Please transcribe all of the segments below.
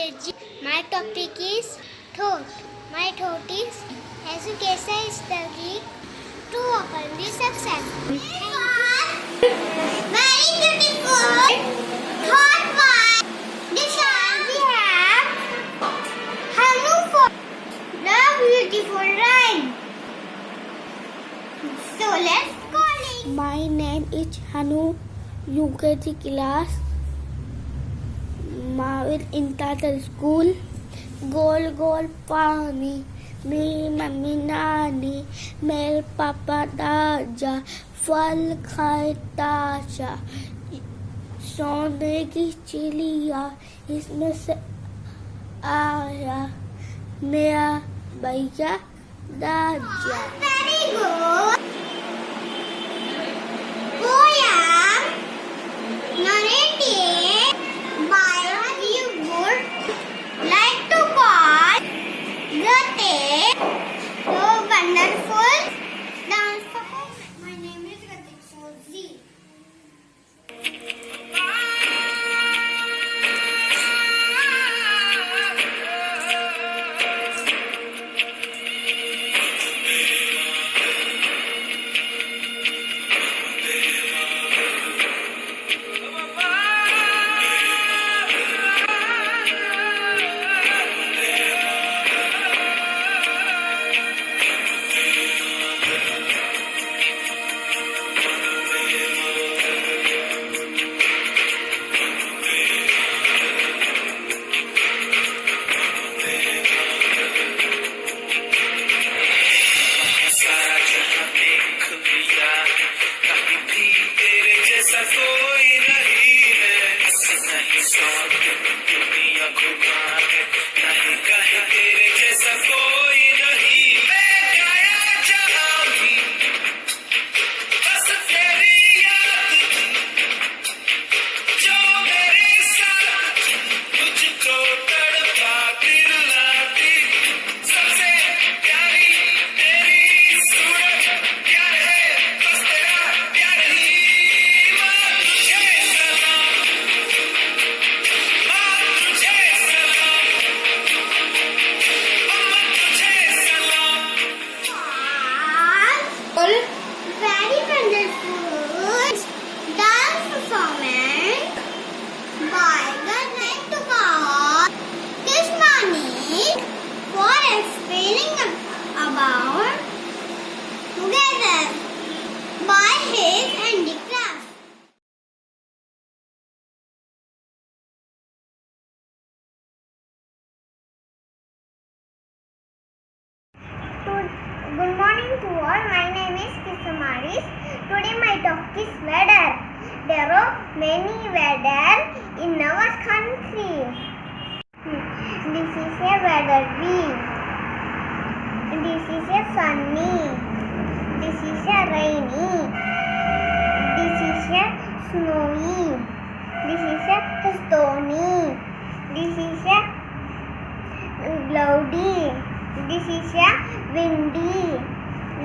UKG. My topic is thought. My thought is education is the key to open the success. Very beautiful thought one. This one we have Hanu for the beautiful rhyme. So let's call it. My name is Hanu, UKG class. Mavil Inter School. गोल गोल पानी मेरी mummy नानी मेरे पापा दादा फल खाए ताजा सोने की चिड़िया इसमें से आया मेरा भैया दादा. Very good. Poem narrated by you would like to call the so wonderful dance performance. My name is Gatik Sozi. कोई नहीं है नहीं सौत दुनिया खुदा है नहीं कहीं तेरे जैसा कोई नहीं मैं गाया जहाँ भी बस तेरी याद जो मेरे साथ तुझको तड़पा दिल लाती सबसे प्यारी तेरी सूरत प्यार है बस तेरा प्यार ही Very wonderful dance performance by the like to call Krishmani for explaining about together by his handicraft. Good morning to all. My name is Kisamaris. Today my topic is weather. There are many weather in our country. This is a weather week. This is a sunny. This is a rainy. This is a snowy. This is a stormy. This is a cloudy. This is a windy.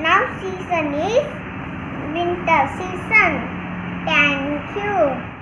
Now season is winter season. Thank you.